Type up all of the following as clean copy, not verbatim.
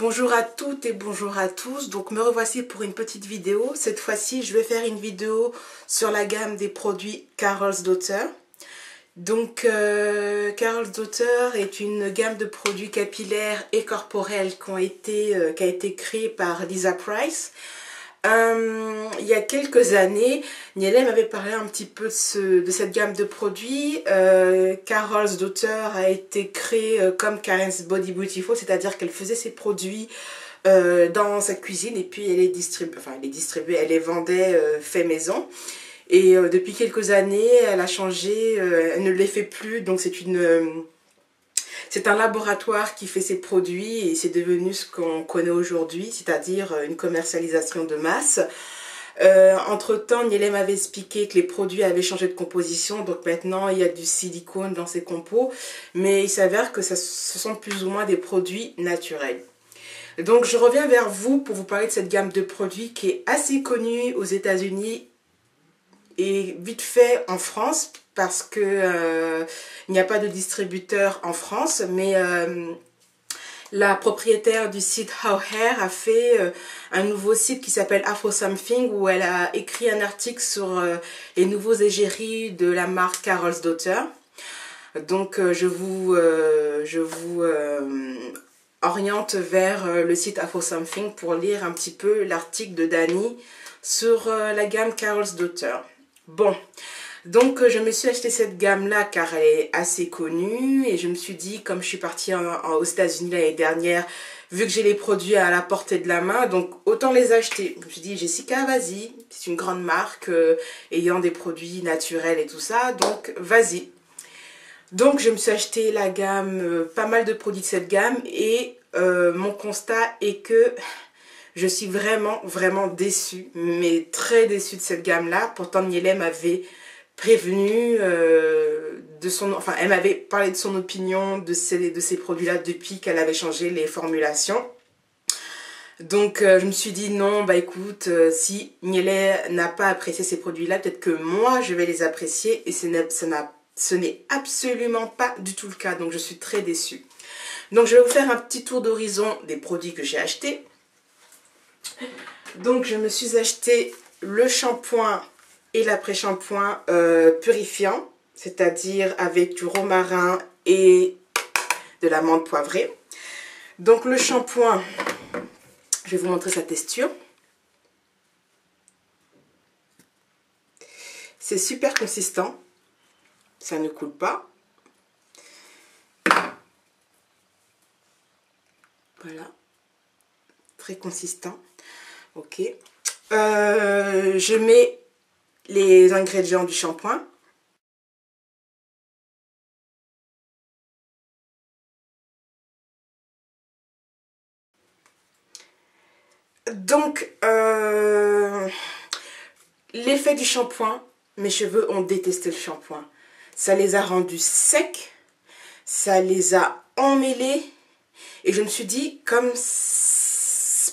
Bonjour à toutes et bonjour à tous. Donc me revoici pour une petite vidéo. Cette fois-ci, je vais faire une vidéo sur la gamme des produits Karolsdottir. Donc Karolsdottir est une gamme de produits capillaires et corporels qui a été créée par Lisa Price. Il y a quelques années, Nielé m'avait parlé un petit peu de cette gamme de produits. Karolsdottir a été créée comme Karen's Body Beautiful, c'est-à-dire qu'elle faisait ses produits dans sa cuisine et puis elle les vendait fait maison. Et depuis quelques années, elle a changé, elle ne les fait plus, donc c'est un laboratoire qui fait ses produits et c'est devenu ce qu'on connaît aujourd'hui, c'est-à-dire une commercialisation de masse. Entre-temps, Nielé m'avait expliqué que les produits avaient changé de composition, donc maintenant il y a du silicone dans ces compos, mais il s'avère que ce sont plus ou moins des produits naturels. Donc je reviens vers vous pour vous parler de cette gamme de produits qui est assez connue aux États-Unis et vite fait en France, parce que il n'y a pas de distributeur en France, mais la propriétaire du site How Hair a fait un nouveau site qui s'appelle Afro Something, où elle a écrit un article sur les nouveaux égéries de la marque Karolsdottir. Donc je vous oriente vers le site Afro Something pour lire un petit peu l'article de Dani sur la gamme Karolsdottir. Bon, donc je me suis acheté cette gamme là car elle est assez connue et je me suis dit, comme je suis partie aux États-Unis l'année dernière, vu que j'ai les produits à la portée de la main, donc autant les acheter. Je me suis dit, Jessica, vas-y, c'est une grande marque ayant des produits naturels et tout ça, donc vas-y. Donc je me suis acheté la gamme, pas mal de produits de cette gamme et mon constat est que je suis vraiment déçue, mais très déçue de cette gamme-là. Pourtant, Nielé m'avait prévenu elle m'avait parlé de son opinion de ces produits-là depuis qu'elle avait changé les formulations. Donc, je me suis dit non, bah écoute, si Nielé n'a pas apprécié ces produits-là, peut-être que moi, je vais les apprécier et ce n'est absolument pas du tout le cas. Donc, je suis très déçue. Donc, je vais vous faire un petit tour d'horizon des produits que j'ai achetés. Donc je me suis acheté le shampoing et l'après-shampoing purifiant, c'est-à-dire avec du romarin et de la menthe poivrée. Donc le shampoing, je vais vous montrer sa texture. C'est super consistant, ça ne coule pas. Voilà, très consistant. Ok, je mets les ingrédients du shampoing. Donc, l'effet du shampoing, mes cheveux ont détesté le shampoing. Ça les a rendus secs, ça les a emmêlés et je me suis dit, comme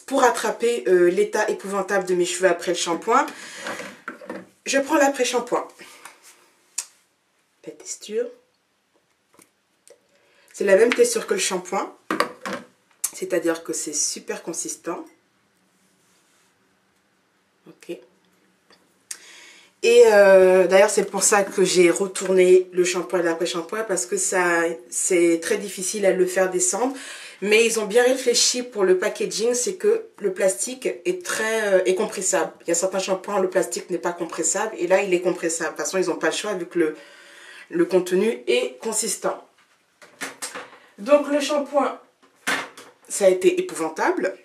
pour rattraper l'état épouvantable de mes cheveux après le shampoing, je prends l'après-shampoing. La texture, c'est la même texture que le shampoing, c'est-à-dire que c'est super consistant. Ok. Et d'ailleurs, c'est pour ça que j'ai retourné le shampoing et l'après-shampoing, parce que c'est très difficile à le faire descendre. Mais ils ont bien réfléchi pour le packaging, c'est que le plastique est compressable. Il y a certains shampoings, le plastique n'est pas compressable, et là, il est compressable. De toute façon, ils n'ont pas le choix vu que le contenu est consistant. Donc, le shampoing, ça a été épouvantable.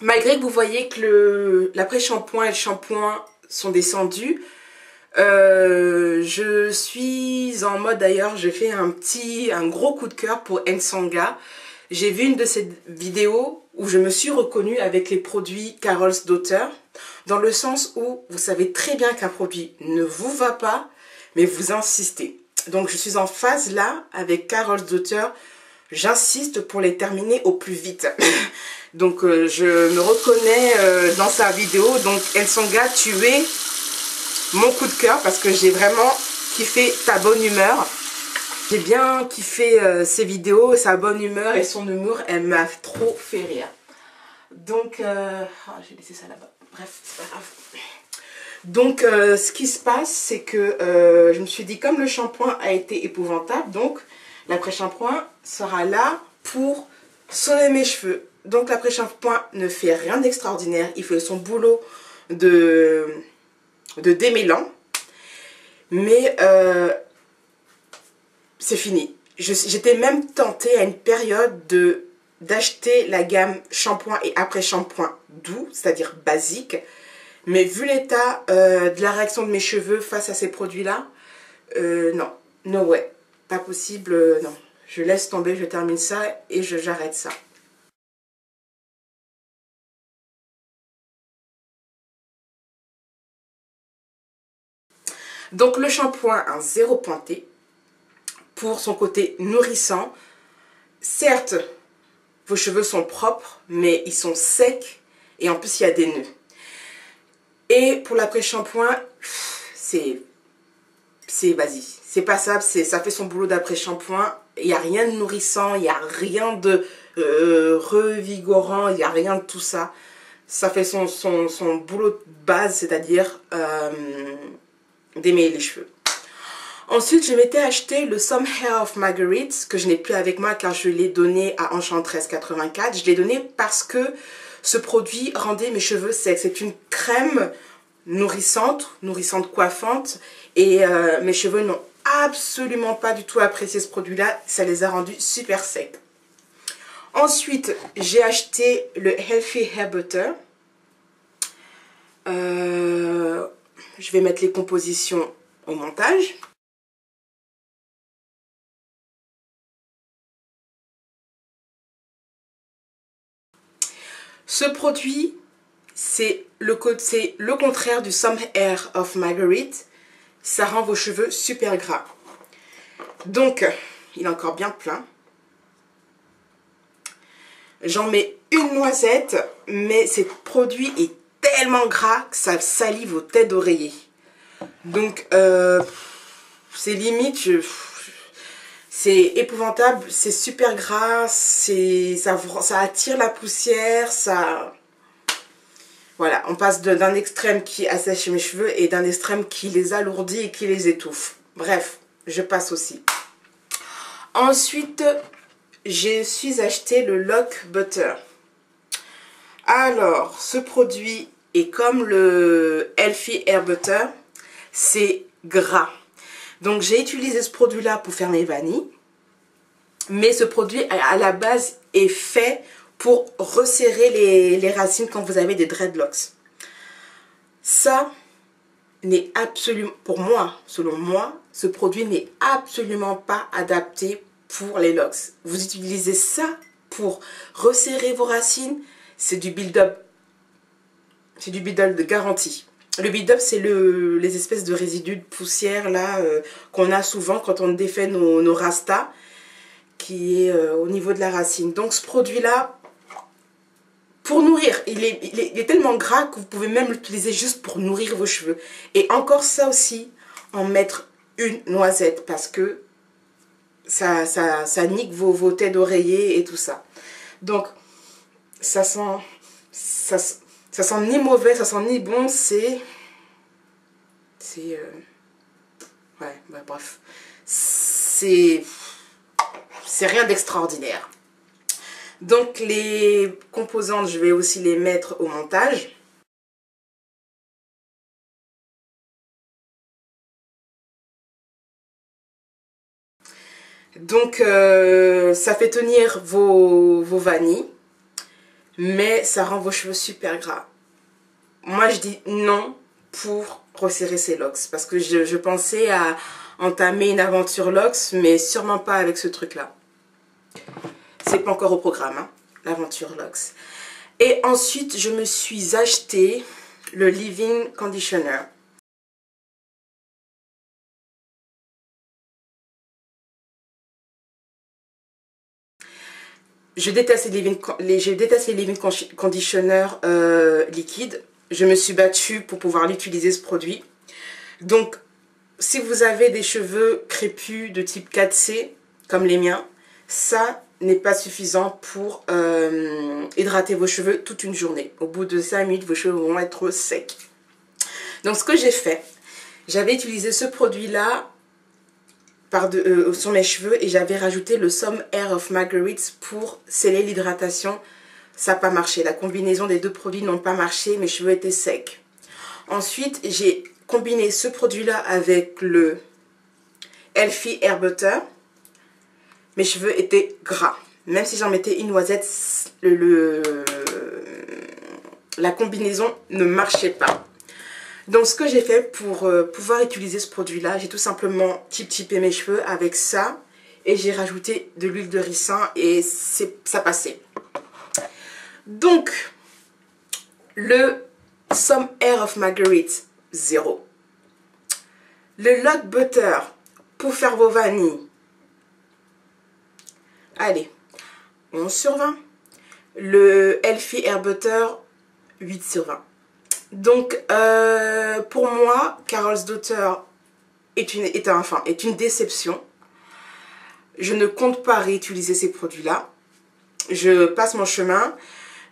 Malgré que vous voyez que l'après-shampoing et le shampoing sont descendus, je suis en mode, d'ailleurs, j'ai fait un gros coup de cœur pour Nsanga. J'ai vu une de ces vidéos où je me suis reconnue avec les produits Karolsdottir, dans le sens où vous savez très bien qu'un produit ne vous va pas, mais vous insistez. Donc je suis en phase là avec Karolsdottir, j'insiste pour les terminer au plus vite. Donc je me reconnais dans sa vidéo. Donc Nsanga, tu es mon coup de cœur parce que j'ai vraiment kiffé ta bonne humeur. J'ai bien kiffé ses vidéos, sa bonne humeur et son humour, elle m'a trop fait rire. Donc, j'ai laissé ça là-bas. Bref, c'est pas grave. Donc, ce qui se passe, c'est que je me suis dit, comme le shampoing a été épouvantable, donc l'après-shampoing sera là pour sauver mes cheveux. Donc, l'après-shampoing ne fait rien d'extraordinaire. Il fait son boulot de démêlant. Mais c'est fini. J'étais même tentée à une période d'acheter la gamme shampoing et après-shampoing doux, c'est-à-dire basique. Mais vu l'état de la réaction de mes cheveux face à ces produits-là, non, no way, pas possible, non. Je laisse tomber, je termine ça et j'arrête ça. Donc le shampoing, un zéro pointé, pour son côté nourrissant. Certes, vos cheveux sont propres, mais ils sont secs et en plus il y a des nœuds. Et pour l'après-shampoing, vas-y, c'est passable, ça fait son boulot d'après-shampoing. Il n'y a rien de nourrissant, il n'y a rien de revigorant, il n'y a rien de tout ça. Ça fait son boulot de base, c'est-à-dire démêler les cheveux. Ensuite, je m'étais acheté le Some Hair of Marguerite, que je n'ai plus avec moi car je l'ai donné à Enchantress 84. Je l'ai donné parce que ce produit rendait mes cheveux secs. C'est une crème nourrissante coiffante. Et mes cheveux n'ont absolument pas du tout apprécié ce produit-là. Ça les a rendus super secs. Ensuite, j'ai acheté le Healthy Hair Butter. Je vais mettre les compositions au montage. Ce produit, c'est le contraire du Some Hair of Marguerite. Ça rend vos cheveux super gras. Donc, il est encore bien plein. J'en mets une noisette, mais ce produit est tellement gras que ça salit vos têtes d'oreiller. Donc, c'est limite, c'est épouvantable, c'est super gras, ça attire la poussière, voilà, on passe d'un extrême qui assèche mes cheveux et d'un extrême qui les alourdit et qui les étouffe. Bref, je passe aussi. Ensuite, je suis acheté le Lock Butter. Alors, ce produit est comme le Healthy Hair Butter, c'est gras. Donc, j'ai utilisé ce produit-là pour faire mes vanilles. Mais ce produit, à la base, est fait pour resserrer les racines quand vous avez des dreadlocks. Ça n'est absolument, pour moi, selon moi, ce produit n'est absolument pas adapté pour les locks. Vous utilisez ça pour resserrer vos racines, c'est du build-up. C'est du build-up de garantie. Le build-up, c'est les espèces de résidus de poussière là qu'on a souvent quand on défait nos rastas, qui est au niveau de la racine. Donc ce produit-là, pour nourrir, il est tellement gras que vous pouvez même l'utiliser juste pour nourrir vos cheveux. Et encore ça aussi, en mettre une noisette parce que ça nique vos têtes d'oreiller et tout ça. Donc, ça sent ni mauvais, ça sent ni bon, ouais, bah, bref. C'est rien d'extraordinaire. Donc les composantes, je vais aussi les mettre au montage. Donc ça fait tenir vos vanilles, mais ça rend vos cheveux super gras. Moi je dis non pour resserrer ces locks, parce que je pensais à entamer une aventure locks, mais sûrement pas avec ce truc là. C'est pas encore au programme, hein, l'aventure locks. Et ensuite, je me suis acheté le Leave-In Conditioner. Je déteste les leave-in conditioner liquides. Je me suis battue pour pouvoir l'utiliser, ce produit. Donc, si vous avez des cheveux crépus de type 4C, comme les miens, ça, n'est pas suffisant pour hydrater vos cheveux toute une journée. Au bout de 5 minutes, vos cheveux vont être secs. Donc ce que j'ai fait, j'avais utilisé ce produit-là sur mes cheveux et j'avais rajouté le Some Air of Marguerite pour sceller l'hydratation. Ça n'a pas marché. La combinaison des deux produits n'ont pas marché. Mes cheveux étaient secs. Ensuite, j'ai combiné ce produit-là avec le Elfie Hair Butter. Mes cheveux étaient gras. Même si j'en mettais une noisette, la combinaison ne marchait pas. Donc ce que j'ai fait pour pouvoir utiliser ce produit-là, j'ai tout simplement tip-tipé mes cheveux avec ça. Et j'ai rajouté de l'huile de ricin et ça passait. Donc, le Some Air of Marguerite, 0. Le Lock Butter pour faire vos vanilles. Allez, 11 sur 20. Le Elfie Hair Butter, 8 sur 20. Donc, pour moi, Carol's Daughter est une déception. Je ne compte pas réutiliser ces produits-là. Je passe mon chemin.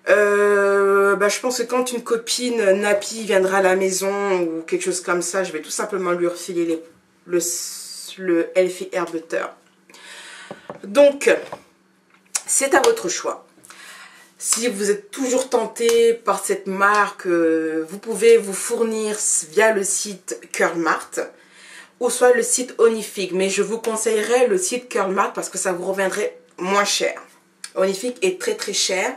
Je pense que quand une copine nappy viendra à la maison ou quelque chose comme ça, je vais tout simplement lui refiler le Elfie Hair Butter. Donc, c'est à votre choix. Si vous êtes toujours tenté par cette marque, vous pouvez vous fournir via le site Curlmart ou soit le site Onifig. Mais je vous conseillerais le site Curlmart parce que ça vous reviendrait moins cher. Onifig est très très cher.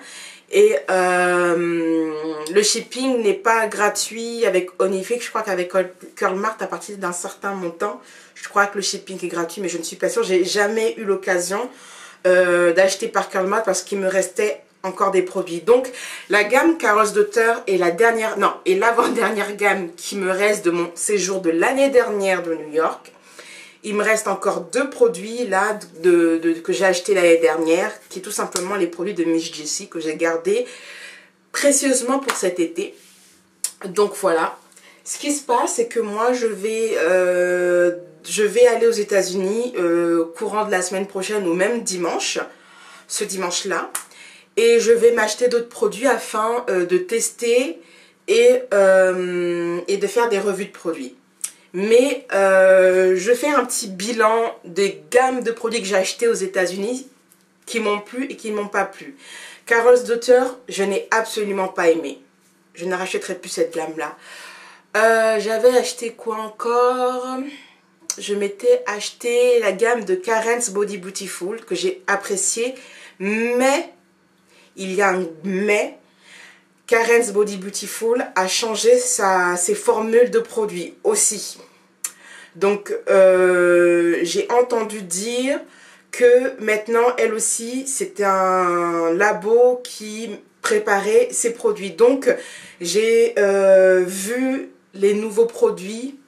Et le shipping n'est pas gratuit avec Onifig. Je crois qu'avec Curlmart, à partir d'un certain montant, je crois que le shipping est gratuit, mais je ne suis pas sûre. J'ai jamais eu l'occasion d'acheter par Curlmart parce qu'il me restait encore des produits. Donc la gamme Carol's Daughter est l'avant-dernière gamme qui me reste de mon séjour de l'année dernière de New York. Il me reste encore 2 produits là que j'ai acheté l'année dernière, qui est tout simplement les produits de Miss Jessie que j'ai gardés précieusement pour cet été. Donc voilà. Ce qui se passe, c'est que moi je vais aller aux États-Unis courant de la semaine prochaine ou même dimanche, ce dimanche-là. Et je vais m'acheter d'autres produits afin de tester et de faire des revues de produits. Mais je fais un petit bilan des gammes de produits que j'ai achetés aux États-Unis qui m'ont plu et qui ne m'ont pas plu. Carol's Daughter, je n'ai absolument pas aimé. Je ne rachèterai plus cette gamme-là. J'avais acheté quoi encore? Je m'étais acheté la gamme de Karen's Body Beautiful que j'ai appréciée. Mais, il y a un mais, Karen's Body Beautiful a changé ses formules de produits aussi. Donc, j'ai entendu dire que maintenant, elle aussi, c'était un labo qui préparait ses produits. Donc, j'ai vu les nouveaux produits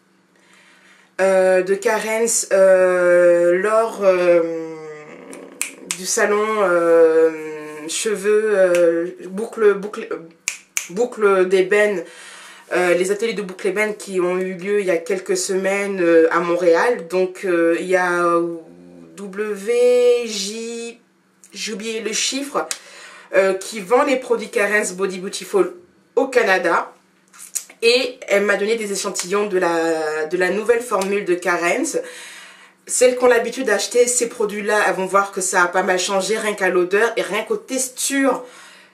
de Karen's lors du salon cheveux, boucle d'ébène, les ateliers de boucle ébène qui ont eu lieu il y a quelques semaines à Montréal. Donc il y a j'ai oublié le chiffre, qui vend les produits Karen's Body Beautiful au Canada. Et elle m'a donné des échantillons de la nouvelle formule de Karen's. Celles qui ont l'habitude d'acheter ces produits-là, elles vont voir que ça a pas mal changé, rien qu'à l'odeur et rien qu'aux textures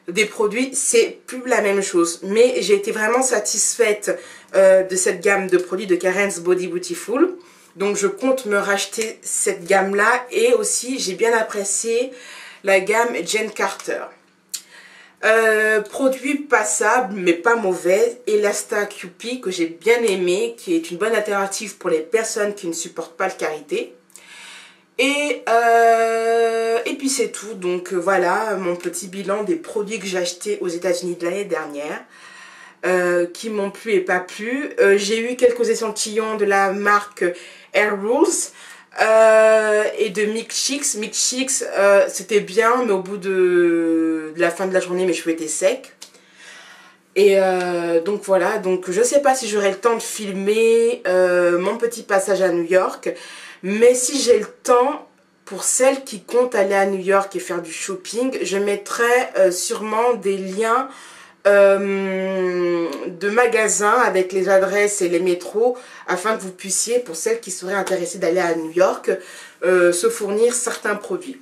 des produits, c'est plus la même chose. Mais j'ai été vraiment satisfaite de cette gamme de produits de Karen's Body Beautiful. Donc je compte me racheter cette gamme-là. Et aussi, j'ai bien apprécié la gamme Jen Carter. Produit passable mais pas mauvais, Elasta QP que j'ai bien aimé, qui est une bonne alternative pour les personnes qui ne supportent pas le karité. Et puis c'est tout. Donc voilà mon petit bilan des produits que j'ai achetés aux États-Unis de l'année dernière, qui m'ont plu et pas plu. J'ai eu quelques échantillons de la marque Air Rules et de Mix Chicks. Mix Chicks, c'était bien, mais au bout de la fin de la journée, mes cheveux étaient secs. Et donc voilà, donc je sais pas si j'aurai le temps de filmer mon petit passage à New York, mais si j'ai le temps, Pour celles qui comptent aller à New York et faire du shopping, je mettrai sûrement des liens de magasins avec les adresses et les métros afin que vous puissiez, pour celles qui seraient intéressées d'aller à New York, se fournir certains produits.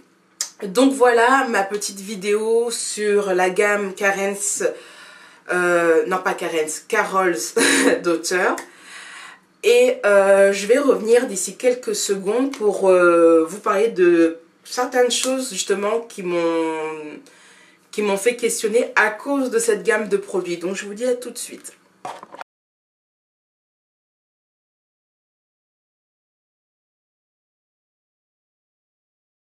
Donc voilà ma petite vidéo sur la gamme Carol's Daughter. Et je vais revenir d'ici quelques secondes pour vous parler de certaines choses justement qui m'ont fait questionner à cause de cette gamme de produits. Donc je vous dis à tout de suite.